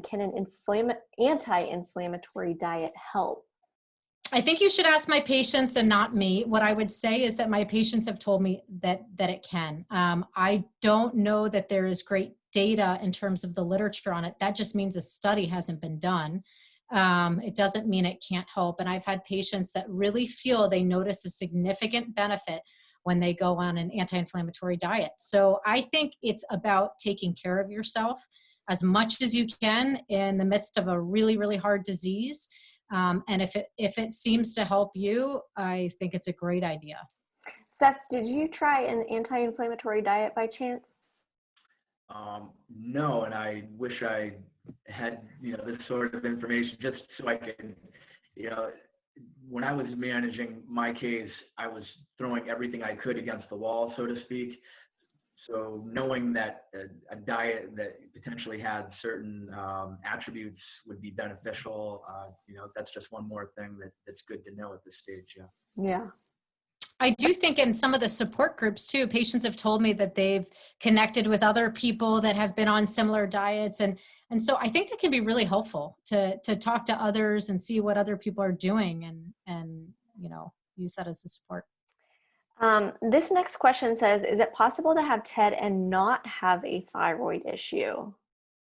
Can an anti-inflammatory diet help? I think you should ask my patients and not me. What I would say is that my patients have told me that it can. I don't know that there is great data in terms of the literature on it. That just means a study hasn't been done. It doesn't mean it can't help. And I've had patients that really feel they notice a significant benefit when they go on an anti-inflammatory diet. So I think it's about taking care of yourself as much as you can in the midst of a really, really hard disease. And if it seems to help you, I think it's a great idea. Seth, did you try an anti-inflammatory diet by chance? No, and I wish I had, this sort of information just so I could, when I was managing my case, I was throwing everything I could against the wall, so to speak. So knowing that a diet that potentially had certain attributes would be beneficial, that's just one more thing that's good to know at this stage. Yeah. I do think in some of the support groups too, patients have told me that they've connected with other people that have been on similar diets. And so I think that can be really helpful to talk to others and see what other people are doing and use that as a support. This next question says, is it possible to have TED and not have a thyroid issue?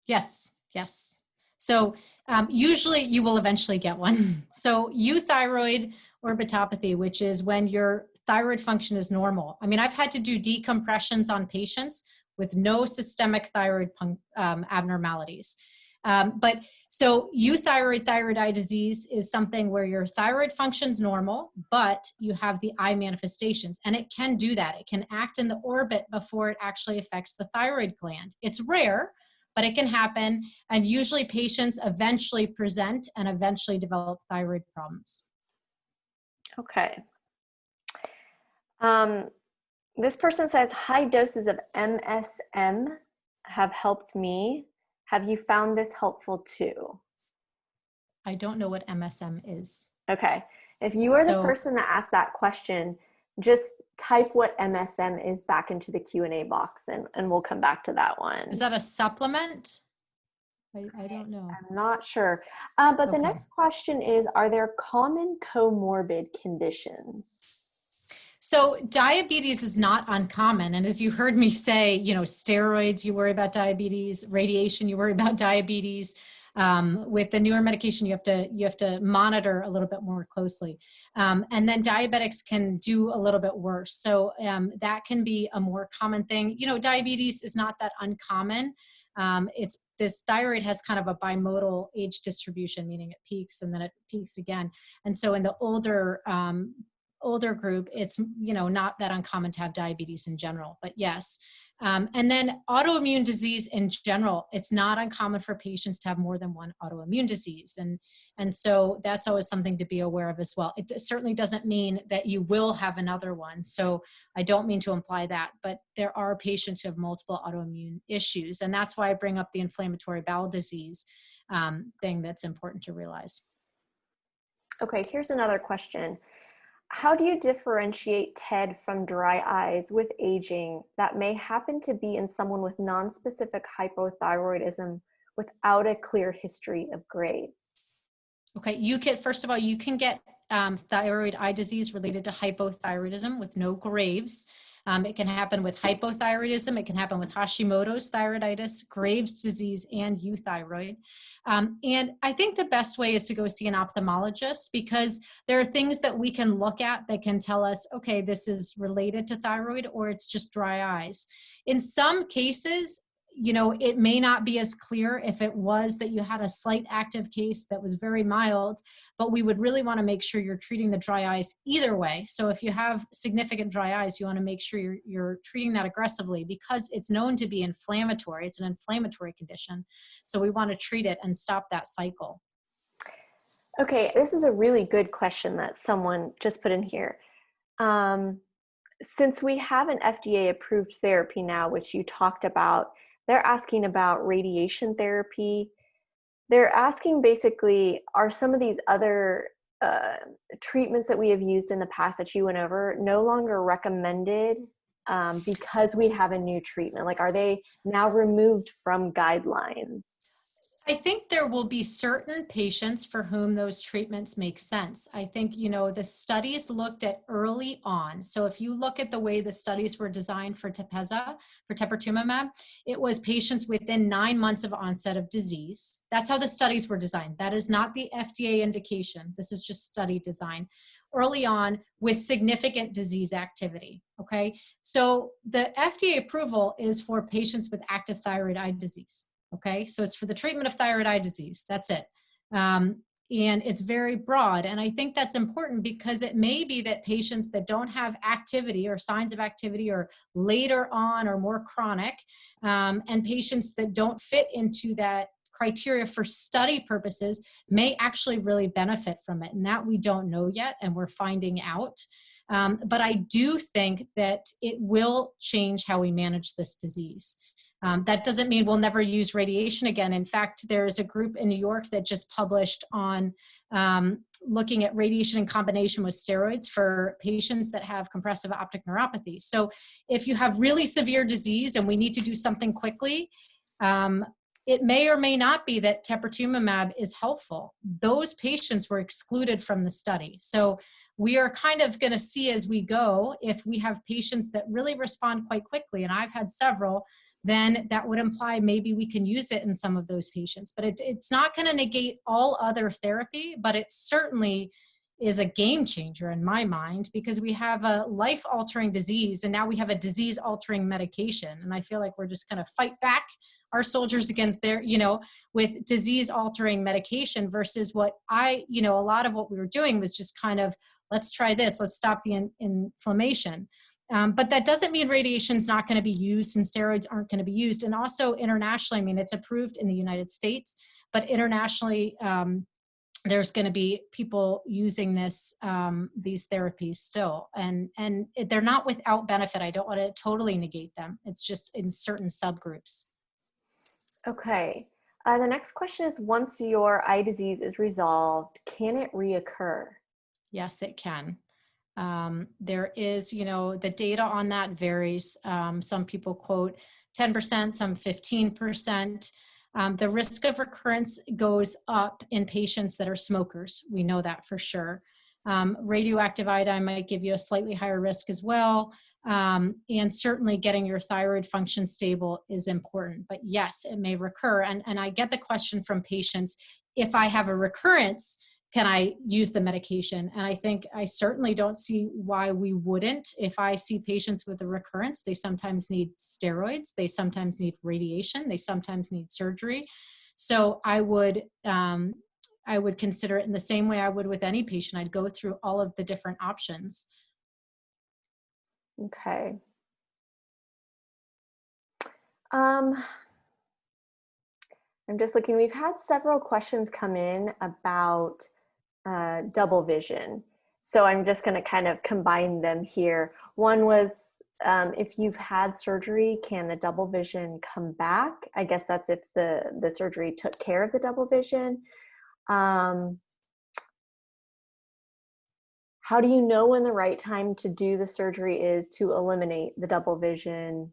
Yes. So usually you will eventually get one. So euthyroid orbitopathy, which is when your thyroid function is normal. I mean, I've had to do decompressions on patients with no systemic thyroid abnormalities. But so euthyroid thyroid eye disease is something where your thyroid functions normal, but you have the eye manifestations. And it can do that. It can act in the orbit before it actually affects the thyroid gland. It's rare, but it can happen. And usually patients eventually present and eventually develop thyroid problems. Okay. This person says, high doses of MSM have helped me. Have you found this helpful too? I don't know what MSM is. Okay. If you are the person that asked that question, just type what MSM is back into the Q&A box and we'll come back to that one. Is that a supplement? I don't know. I'm not sure. But the next question is, are there common comorbid conditions? So diabetes is not uncommon. And as you heard me say, steroids, you worry about diabetes, radiation, you worry about diabetes. With the newer medication, you have to monitor a little bit more closely. And then diabetics can do a little bit worse. So that can be a more common thing. Diabetes is not that uncommon. This thyroid has kind of a bimodal age distribution, meaning it peaks and then it peaks again. And so in the older group, it's not that uncommon to have diabetes in general, but yes. And then autoimmune disease in general, it's not uncommon for patients to have more than one autoimmune disease. And so that's always something to be aware of as well. It certainly doesn't mean that you will have another one. So I don't mean to imply that, but there are patients who have multiple autoimmune issues. And that's why I bring up the inflammatory bowel disease thing that's important to realize. Okay, here's another question. How do you differentiate TED from dry eyes with aging that may happen to be in someone with nonspecific hypothyroidism without a clear history of Graves? Okay, first of all, you can get thyroid eye disease related to hypothyroidism with no Graves. It can happen with hypothyroidism. It can happen with Hashimoto's thyroiditis, Graves' disease, and euthyroid. And I think the best way is to go see an ophthalmologist because there are things that we can look at that can tell us, okay, this is related to thyroid or it's just dry eyes. In some cases, it may not be as clear if it was that you had a slight active case that was very mild, but we would really want to make sure you're treating the dry eyes either way. So if you have significant dry eyes, you want to make sure you're treating that aggressively because it's known to be inflammatory. It's an inflammatory condition. So we want to treat it and stop that cycle. Okay, this is a really good question that someone just put in here. Since we have an FDA-approved therapy now, which you talked about, they're asking about radiation therapy. They're asking basically, are some of these other treatments that we have used in the past that you went over no longer recommended because we have a new treatment? Like, are they now removed from guidelines? I think there will be certain patients for whom those treatments make sense. I think, the studies looked at early on. So if you look at the way the studies were designed for Tepezza, for teprotumumab, it was patients within 9 months of onset of disease. That's how the studies were designed. That is not the FDA indication. This is just study design. Early on with significant disease activity, okay? So the FDA approval is for patients with active thyroid eye disease. Okay, so it's for the treatment of thyroid eye disease. That's it. And it's very broad. And I think that's important because it may be that patients that don't have activity or signs of activity or later on or more chronic, and patients that don't fit into that criteria for study purposes may actually really benefit from it. And that we don't know yet, and we're finding out. But I do think that it will change how we manage this disease. That doesn't mean we'll never use radiation again. In fact, there's a group in New York that just published on looking at radiation in combination with steroids for patients that have compressive optic neuropathy. So if you have really severe disease and we need to do something quickly, it may or may not be that teprotumumab is helpful. Those patients were excluded from the study. So we are kind of going to see as we go, if we have patients that really respond quite quickly, and I've had several, then that would imply maybe we can use it in some of those patients. But it's not going to negate all other therapy, but it certainly is a game changer in my mind, because we have a life-altering disease and now we have a disease-altering medication. And I feel like we're just going to fight back our soldiers against their, with disease-altering medication versus what a lot of what we were doing was just kind of, let's try this, let's stop the inflammation. But that doesn't mean radiation is not going to be used and steroids aren't going to be used. And also internationally, I mean, it's approved in the United States, but internationally, there's going to be people using these therapies still. And they're not without benefit. I don't want to totally negate them. It's just in certain subgroups. Okay. The next question is, once your eye disease is resolved, can it reoccur? Yes, it can. There is, the data on that varies. Some people quote 10%, some 15%. The risk of recurrence goes up in patients that are smokers. We know that for sure. Radioactive iodine might give you a slightly higher risk as well. And certainly getting your thyroid function stable is important. But yes, it may recur. And I get the question from patients, if I have a recurrence, can I use the medication? And I think I certainly don't see why we wouldn't. If I see patients with a recurrence, they sometimes need steroids, they sometimes need radiation, they sometimes need surgery. So I would consider it in the same way I would with any patient. I'd go through all of the different options. Okay. I'm just looking, we've had several questions come in about double vision. So I'm just going to kind of combine them here. One was, if you've had surgery, can the double vision come back? I guess that's if the surgery took care of the double vision. How do you know when the right time to do the surgery is to eliminate the double vision?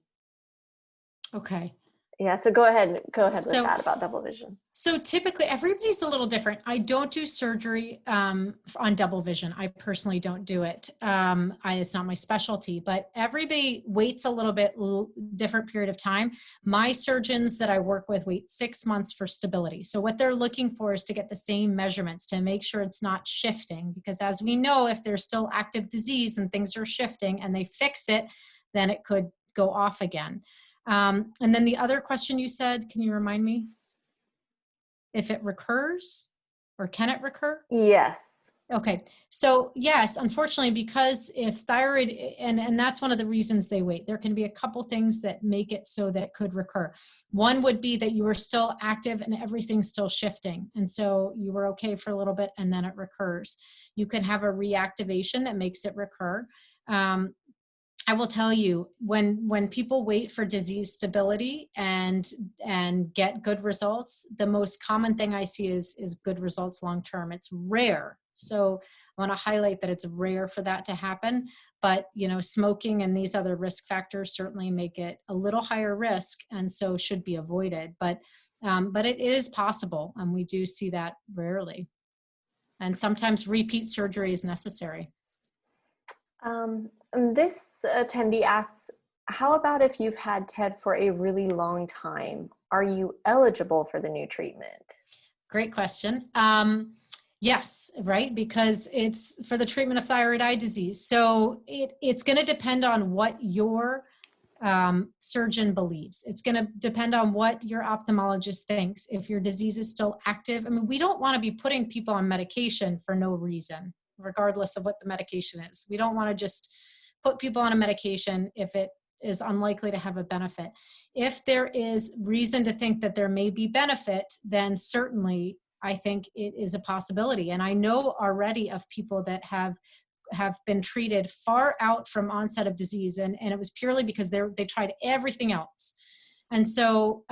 Okay. Yeah, so go ahead with that about double vision. So typically everybody's a little different. I don't do surgery on double vision. I personally don't do it. It's not my specialty, but everybody waits a little bit different period of time. My surgeons that I work with wait 6 months for stability. So what they're looking for is to get the same measurements to make sure it's not shifting, because as we know, if there's still active disease and things are shifting and they fix it, then it could go off again. And then the other question you said, can you remind me? If it recurs, or can it recur? Yes. Okay. So yes, unfortunately, because if thyroid, and that's one of the reasons they wait, there can be a couple things that make it so that it could recur. One would be that you were still active and everything's still shifting. And so you were okay for a little bit and then it recurs. You can have a reactivation that makes it recur. I will tell you, when people wait for disease stability and get good results, the most common thing I see is good results long term. It's rare. So I want to highlight that it's rare for that to happen. But smoking and these other risk factors certainly make it a little higher risk, and so should be avoided. But But it is possible, and we do see that rarely. And sometimes repeat surgery is necessary. This attendee asks, how about if you've had TED for a really long time? Are you eligible for the new treatment? Great question. Yes, right, because it's for the treatment of thyroid eye disease. So it's going to depend on what your surgeon believes. It's going to depend on what your ophthalmologist thinks. If your disease is still active, I mean, we don't want to be putting people on medication for no reason, regardless of what the medication is. We don't want to just put people on a medication if it is unlikely to have a benefit. If there is reason to think that there may be benefit, then certainly I think it is a possibility. And I know already of people that have been treated far out from onset of disease, and it was purely because they tried everything else. And so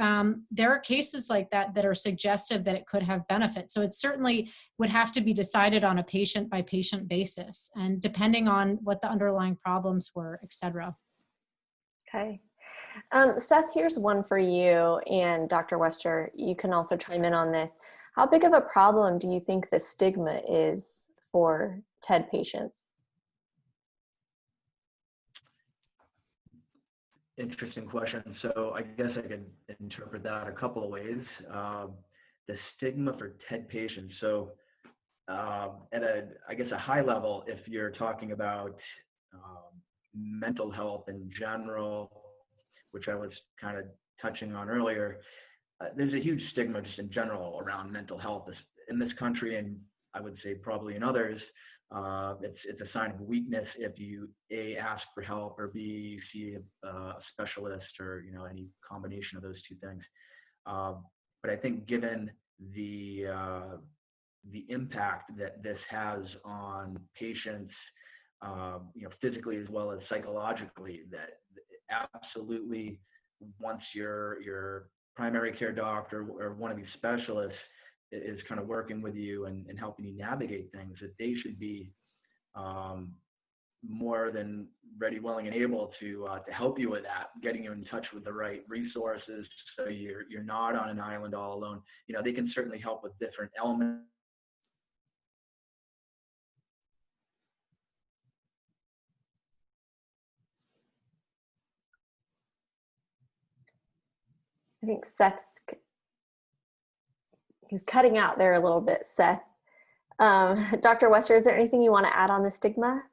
there are cases like that that are suggestive that it could have benefit. So it certainly would have to be decided on a patient by patient basis, and depending on what the underlying problems were, et cetera. Okay. Seth, here's one for you, and Dr. Wester, you can also chime in on this. How big of a problem do you think the stigma is for TED patients? Interesting question. So I guess I could interpret that a couple of ways. The stigma for TED patients. So at a high level, if you're talking about mental health in general, which I was kind of touching on earlier, there's a huge stigma just in general around mental health in this country, and I would say probably in others. It's a sign of weakness if you A, ask for help, or B, see a specialist, or any combination of those two things. But I think given the impact that this has on patients, physically as well as psychologically, that absolutely once your primary care doctor or one of these specialists is kind of working with you and helping you navigate things, that they should be more than ready, willing, and able to help you with that, getting you in touch with the right resources so you're not on an island all alone. They can certainly help with different elements. I think he's cutting out there a little bit, Seth. Dr. Wester, is there anything you want to add on the stigma?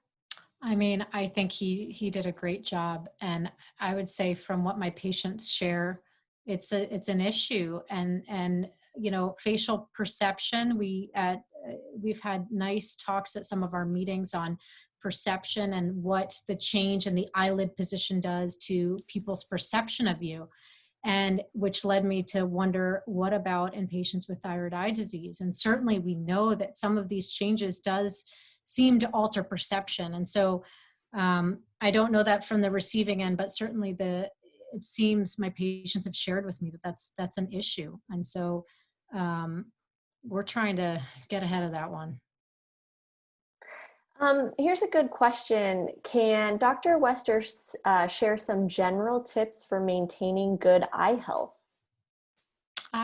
I mean, I think he did a great job. And I would say from what my patients share, it's an issue. And facial perception, we've had nice talks at some of our meetings on perception and what the change in the eyelid position does to people's perception of you. And which led me to wonder, what about in patients with thyroid eye disease? And certainly we know that some of these changes does seem to alter perception. And so I don't know that from the receiving end, but certainly it seems my patients have shared with me that that's an issue. And so we're trying to get ahead of that one. Here's a good question. Can Dr. Wester share some general tips for maintaining good eye health?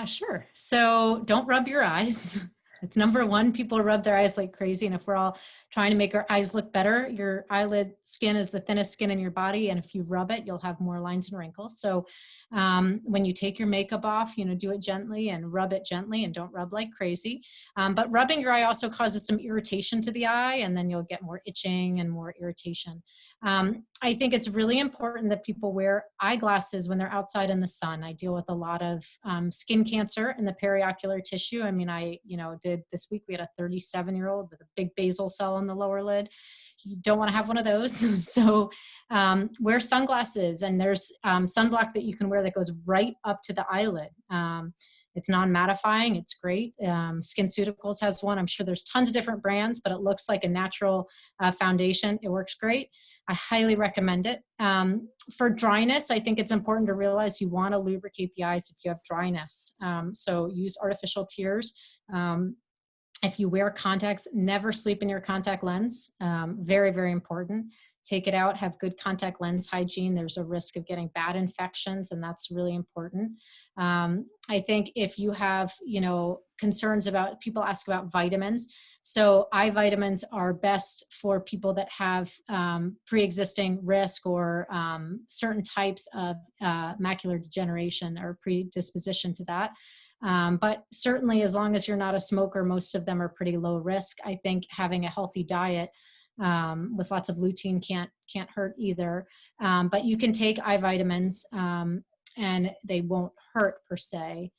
Sure. So don't rub your eyes. It's number one. People rub their eyes like crazy. And if we're all trying to make our eyes look better, your eyelid skin is the thinnest skin in your body. And if you rub it, you'll have more lines and wrinkles. So when you take your makeup off, do it gently and rub it gently, and don't rub like crazy. But rubbing your eye also causes some irritation to the eye, and then you'll get more itching and more irritation. I think it's really important that people wear eyeglasses when they're outside in the sun. I deal with a lot of skin cancer in the periocular tissue. I mean, this week we had a 37-year-old with a big basal cell on the lower lid. You don't want to have one of those. So wear sunglasses, and there's sunblock that you can wear that goes right up to the eyelid. It's non-mattifying. It's great. SkinCeuticals has one. I'm sure there's tons of different brands, but it looks like a natural foundation. It works great. I highly recommend it. For dryness, I think it's important to realize you want to lubricate the eyes if you have dryness. So use artificial tears. If you wear contacts, never sleep in your contact lens. Very, very important. Take it out, have good contact lens hygiene. There's a risk of getting bad infections, and that's really important. I think if you have, concerns about, people ask about vitamins. So eye vitamins are best for people that have pre-existing risk or certain types of macular degeneration or predisposition to that. But certainly, as long as you're not a smoker, most of them are pretty low risk. I think having a healthy diet with lots of lutein can't hurt either. But you can take eye vitamins and they won't hurt per se.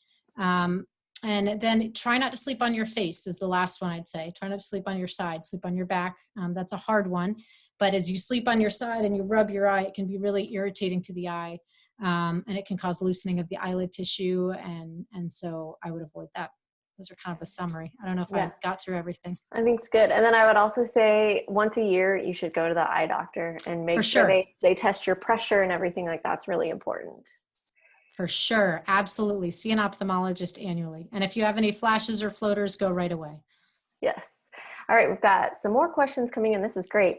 And then try not to sleep on your face is the last one I'd say. Try not to sleep on your side, sleep on your back. That's a hard one. But as you sleep on your side and you rub your eye, it can be really irritating to the eye. And it can cause loosening of the eyelid tissue. And so I would avoid that. Those are kind of a summary. I don't know if I got through everything. I think it's good. And then I would also say once a year, you should go to the eye doctor and make sure they test your pressure and everything like that's really important. For sure. Absolutely. See an ophthalmologist annually. And if you have any flashes or floaters, go right away. Yes. All right. We've got some more questions coming in. This is great.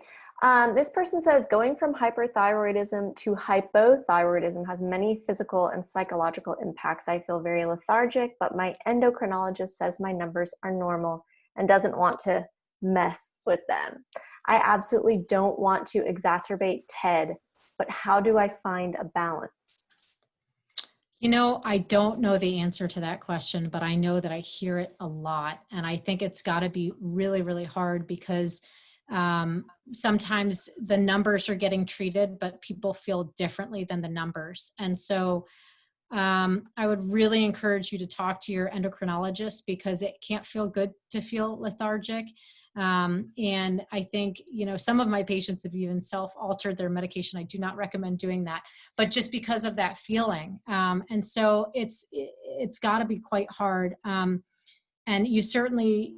This person says, going from hyperthyroidism to hypothyroidism has many physical and psychological impacts. I feel very lethargic, but my endocrinologist says my numbers are normal and doesn't want to mess with them. I absolutely don't want to exacerbate TED, but how do I find a balance? I don't know the answer to that question, but I know that I hear it a lot. And I think it's got to be really, really hard because sometimes the numbers are getting treated, but people feel differently than the numbers. And so I would really encourage you to talk to your endocrinologist because it can't feel good to feel lethargic. And I think, some of my patients have even self-altered their medication. I do not recommend doing that, but just because of that feeling. And so it's got to be quite hard. And you certainly,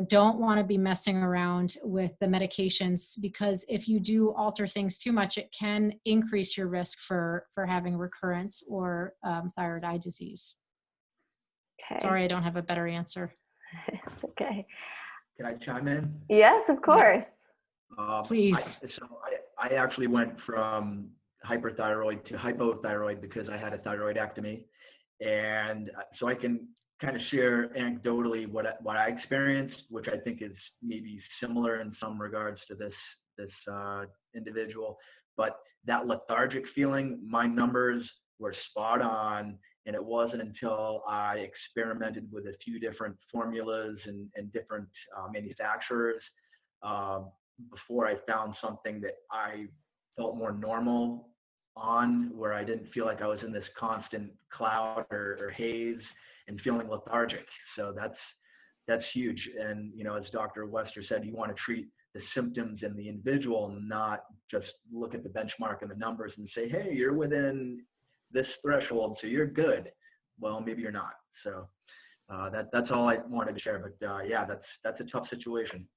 don't want to be messing around with the medications because if you do alter things too much, it can increase your risk for having recurrence or thyroid eye disease. Okay. Sorry, I don't have a better answer. It's okay. Can I chime in? Yes, of course. Please. I actually went from hyperthyroid to hypothyroid because I had a thyroidectomy. And so I can kind of share anecdotally what I experienced, which I think is maybe similar in some regards to this individual. But that lethargic feeling, my numbers were spot on. And it wasn't until I experimented with a few different formulas and different manufacturers before I found something that I felt more normal on, where I didn't feel like I was in this constant cloud or haze and feeling lethargic. So that's huge. And, as Dr. Wester said, you want to treat the symptoms in the individual, not just look at the benchmark and the numbers and say, hey, you're within this threshold, so you're good. Well, maybe you're not. So that's all I wanted to share. But yeah, that's a tough situation.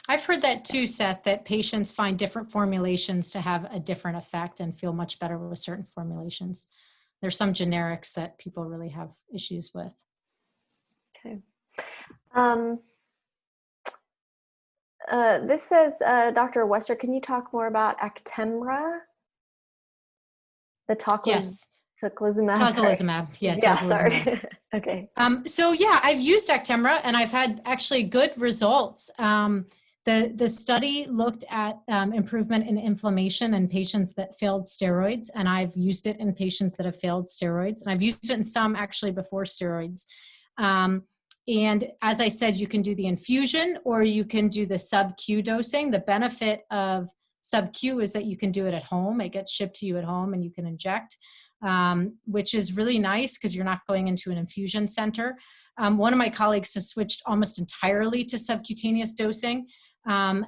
I've heard that too, Seth, that patients find different formulations to have a different effect and feel much better with certain formulations. There's some generics that people really have issues with. Okay. This says, Dr. Wester, can you talk more about Actemra? The tocilizumab. Tocilizumab. Yeah, tocilizumab. Sorry. Okay. So yeah, I've used Actemra and I've had actually good results. The study looked at improvement in inflammation in patients that failed steroids, and I've used it in patients that have failed steroids, and I've used it in some actually before steroids. And as I said, you can do the infusion or you can do the sub-Q dosing. The benefit of sub-Q is that you can do it at home. It gets shipped to you at home and you can inject, which is really nice because you're not going into an infusion center. One of my colleagues has switched almost entirely to subcutaneous dosing. And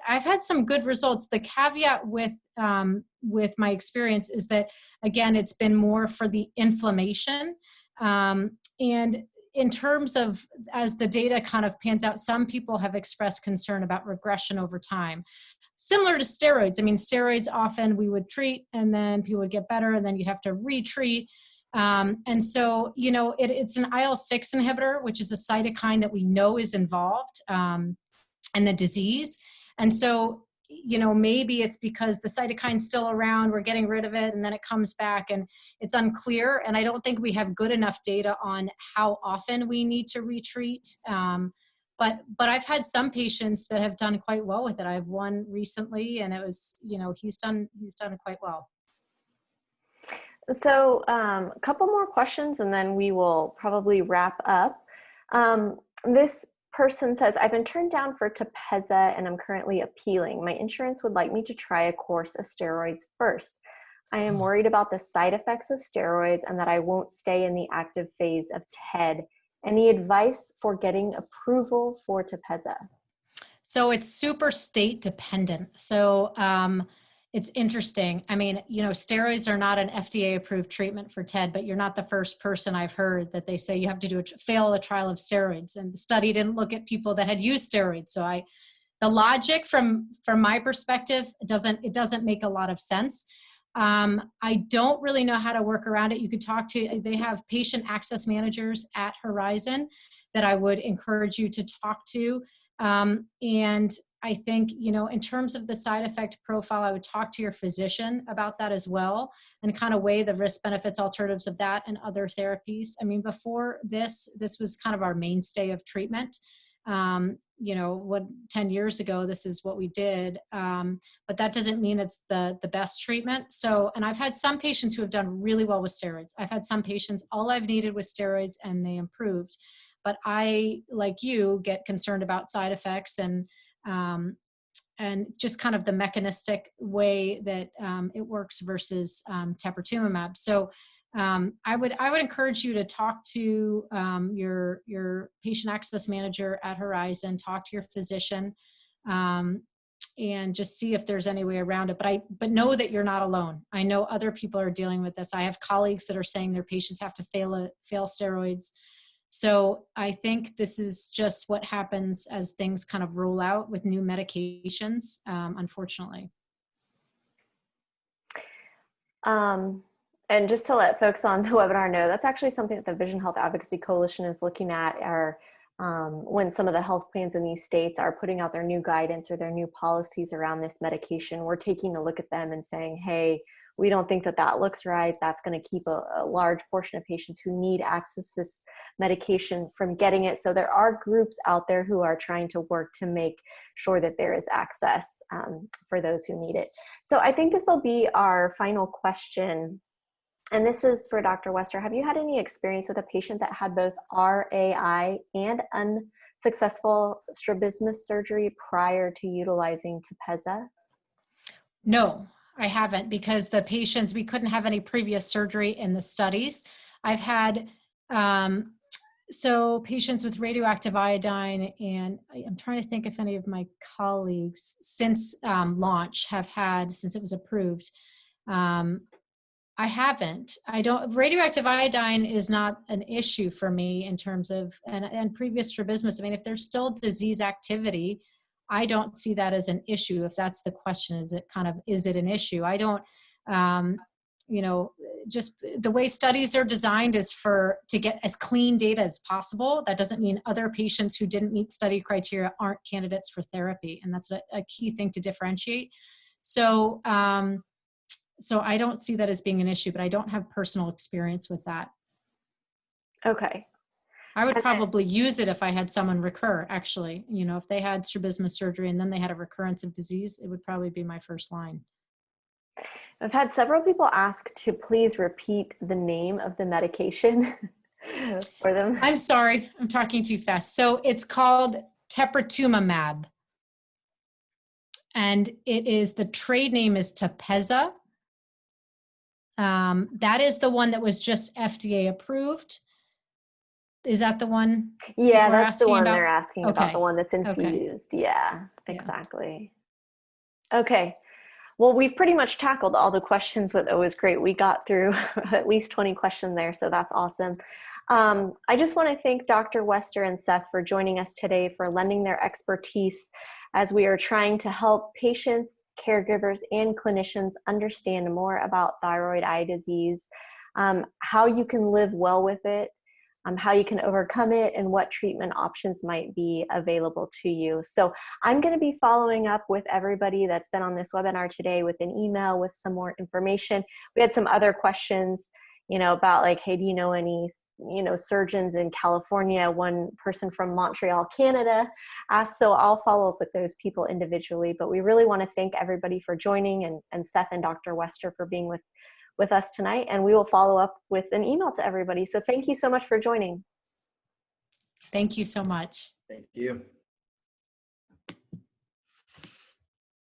I've had some good results. The caveat with my experience is that, again, it's been more for the inflammation. And in terms of, as the data kind of pans out, some people have expressed concern about regression over time. Similar to steroids. I mean, steroids often we would treat and then people would get better and then you'd have to retreat. And so, it's an IL-6 inhibitor, which is a cytokine that we know is involved in the disease. And so, maybe it's because the cytokine's still around, we're getting rid of it, and then it comes back, and it's unclear. And I don't think we have good enough data on how often we need to retreat. But I've had some patients that have done quite well with it. I have one recently, and it was, he's done quite well. So a couple more questions and then we will probably wrap up. This person says, I've been turned down for Tepezza and I'm currently appealing. My insurance would like me to try a course of steroids first. I am worried about the side effects of steroids and that I won't stay in the active phase of TED. Any advice for getting approval for Tepezza? So it's super state dependent. So it's interesting. I mean, steroids are not an FDA approved treatment for TED, but you're not the first person I've heard that they say you have to fail a trial of steroids. And the study didn't look at people that had used steroids. So the logic from my perspective, it doesn't make a lot of sense. I don't really know how to work around it. You could they have patient access managers at Horizon that I would encourage you to talk to. And I think, in terms of the side effect profile, I would talk to your physician about that as well and kind of weigh the risk benefits alternatives of that and other therapies. I mean, before this was kind of our mainstay of treatment. 10 years ago, this is what we did. But that doesn't mean it's the best treatment. So, and I've had some patients who have done really well with steroids. I've had some patients, all I've needed was steroids and they improved. But I, like you, get concerned about side effects and just kind of the mechanistic way that it works versus teprotumumab. So I would encourage you to talk to your patient access manager at Horizon, talk to your physician, and just see if there's any way around it. But know that you're not alone. I know other people are dealing with this. I have colleagues that are saying their patients have to fail steroids. So I think this is just what happens as things kind of roll out with new medications, unfortunately. And just to let folks on the webinar know, that's actually something that the Vision Health Advocacy Coalition is looking at, when some of the health plans in these states are putting out their new guidance or their new policies around this medication. We're taking a look at them and saying, hey, we don't think that looks right. That's going to keep a large portion of patients who need access to this medication from getting it. So there are groups out there who are trying to work to make sure that there is access for those who need it. So I think this will be our final question. And this is for Dr. Wester. Have you had any experience with a patient that had both RAI and unsuccessful strabismus surgery prior to utilizing Tepezza? No, I haven't, because the patients, we couldn't have any previous surgery in the studies. I've had, patients with radioactive iodine, and I'm trying to think if any of my colleagues since launch have had, since it was approved. I haven't. Radioactive iodine is not an issue for me in terms of, and previous strabismus. I mean, if there's still disease activity, I don't see that as an issue. If that's the question, is it an issue? I don't, just the way studies are designed is to get as clean data as possible. That doesn't mean other patients who didn't meet study criteria aren't candidates for therapy. And that's a key thing to differentiate. So I don't see that as being an issue, but I don't have personal experience with that. Okay. I would probably use it if I had someone recur, actually. If they had strabismus surgery and then they had a recurrence of disease, it would probably be my first line. I've had several people ask to please repeat the name of the medication for them. I'm sorry, I'm talking too fast. So it's called teprotumumab. And the trade name is Tepezza. That is the one that was just FDA approved. Is that the one? Yeah, that's the one they're asking about, the one that's infused. Okay. Yeah, exactly. Okay. Well, we've pretty much tackled all the questions, but it was great. We got through at least 20 questions there, so that's awesome. I just want to thank Dr. Wester and Seth for joining us today, for lending their expertise as we are trying to help patients, caregivers, and clinicians understand more about thyroid eye disease. how you can live well with it, how you can overcome it, and what treatment options might be available to you. So I'm going to be following up with everybody that's been on this webinar today with an email with some more information. We had some other questions, about like, hey, do you know any, surgeons in California? One person from Montreal, Canada asked, so I'll follow up with those people individually. But we really want to thank everybody for joining, and Seth and Dr. Wester for being with us tonight, and we will follow up with an email to everybody. So thank you so much for joining. Thank you so much. Thank you.